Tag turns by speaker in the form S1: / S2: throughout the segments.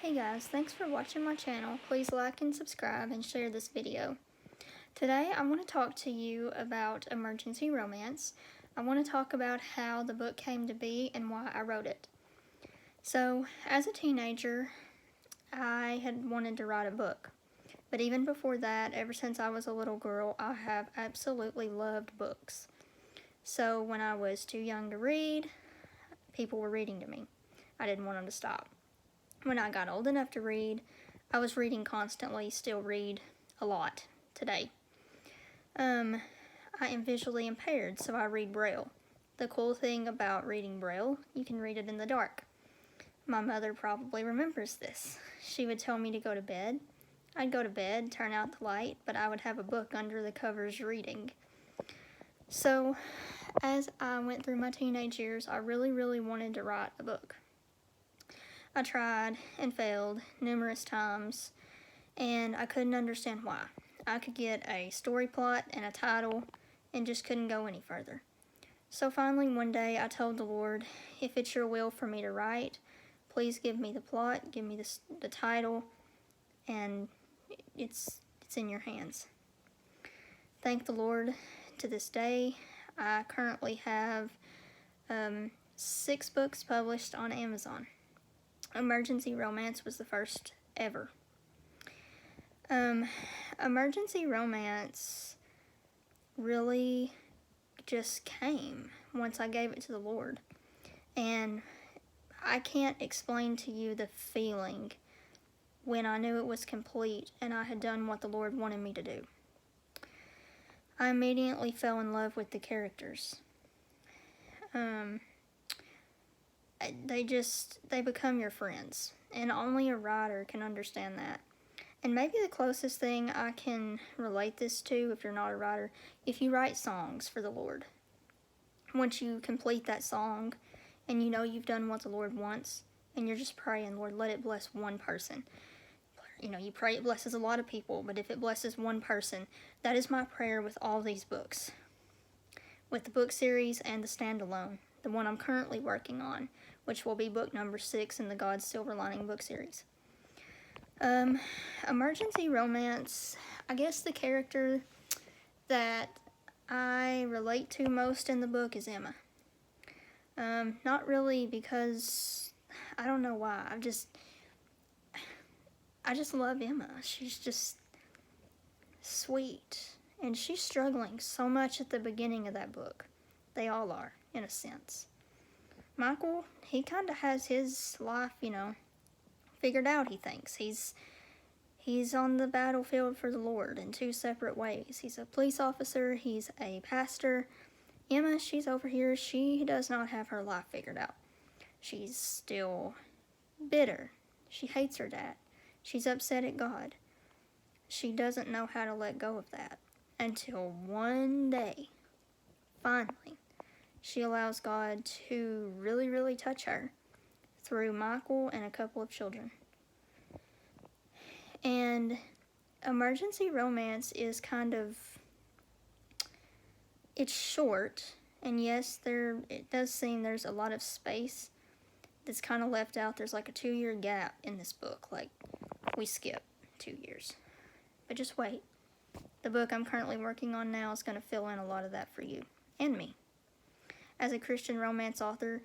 S1: Hey guys, thanks for watching my channel. Please like and subscribe and share this video. Today I want to talk to you about emergency romance. I want to talk about how the book came to be and why I wrote it. So, as a teenager, I had wanted to write a book. But even before that, ever since I was a little girl, I have absolutely loved books. So when I was too young to read, people were reading to me. I didn't want them to stop. When I got old enough to read, I was reading constantly, still read a lot today. I am visually impaired, so I read Braille. The cool thing about reading Braille, you can read it in the dark. My mother probably remembers this. She would tell me to go to bed. I'd go to bed, turn out the light, but I would have a book under the covers reading. So, as I went through my teenage years, I really wanted to write a book. I tried and failed numerous times, and I couldn't understand why. I could get a story plot and a title and just couldn't go any further. So finally one day I told the Lord, if it's your will for me to write, please give me the plot, give me the title, and it's in your hands. Thank the Lord, to this day I currently have 6 books published on Amazon. Emergency Romance was the first ever. Emergency Romance really just came once I gave it to the Lord. And I can't explain to you the feeling when I knew it was complete and I had done what the Lord wanted me to do. I immediately fell in love with the characters. They become your friends, and only a writer can understand that. And maybe the closest thing I can relate this to, if you're not a writer, if you write songs for the Lord. Once you complete that song, and you know you've done what the Lord wants, and you're just praying, Lord, let it bless one person. You know, you pray it blesses a lot of people, but if it blesses one person, that is my prayer with all these books. With the book series and the standalone, the one I'm currently working on, which will be book number 6 in the God's Silver Lining book series. Emergency Romance, I guess the character that I relate to most in the book is Emma. Not really because, I don't know why, I just love Emma. She's just sweet, and she's struggling so much at the beginning of that book. They all are, in a sense. Michael, he kind of has his life, figured out, he thinks. He's on the battlefield for the Lord in 2 separate ways. He's a police officer, he's a pastor. Emma, she's over here, she does not have her life figured out. She's still bitter. She hates her dad. She's upset at God. She doesn't know how to let go of that until one day, finally, she allows God to really touch her through Michael and a couple of children. And Emergency Romance is it's short, and yes, it does seem there's a lot of space that's kind of left out. There's like a 2-year gap in this book, like we skip 2 years. But just wait. The book I'm currently working on now is going to fill in a lot of that for you and me. As a Christian romance author,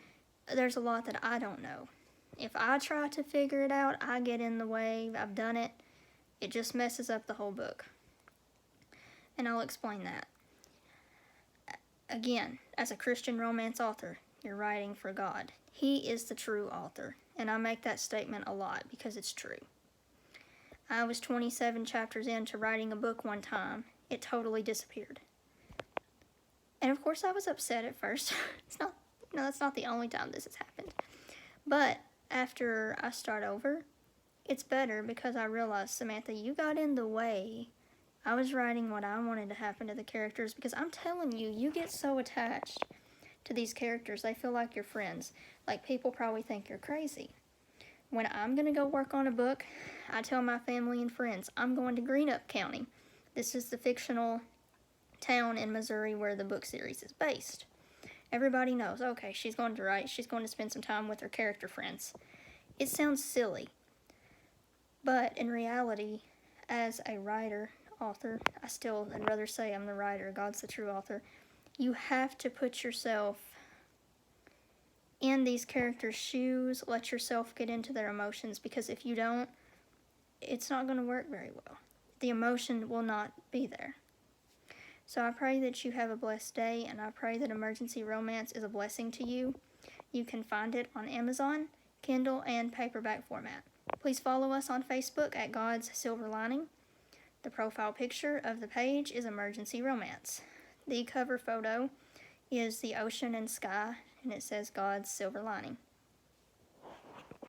S1: there's a lot that I don't know. If I try to figure it out, I get in the way. I've done it. It just messes up the whole book. And I'll explain that. Again, as a Christian romance author, you're writing for God. He is the true author. And I make that statement a lot because it's true. I was 27 chapters into writing a book one time. It totally disappeared. And of course I was upset at first. That's not the only time this has happened. But after I start over, it's better because I realized, Samantha, you got in the way. I was writing what I wanted to happen to the characters because I'm telling you, you get so attached to these characters. They feel like your friends. Like, people probably think you're crazy. When I'm going to go work on a book, I tell my family and friends, I'm going to Greenup County. This is the fictional town in Missouri where the book series is based. Everybody knows, okay, she's going to write, she's going to spend some time with her character friends. It sounds silly, But in reality, as a writer, author, I'd rather say I'm the writer, God's the true author. You have to put yourself in these characters' shoes, let yourself get into their emotions, because if you don't, it's not going to work very well. The emotion will not be there. So I pray that you have a blessed day, and I pray that Emergency Romance is a blessing to you. You can find it on Amazon, Kindle, and paperback format. Please follow us on Facebook at God's Silver Lining. The profile picture of the page is Emergency Romance. The cover photo is the ocean and sky, and it says God's Silver Lining.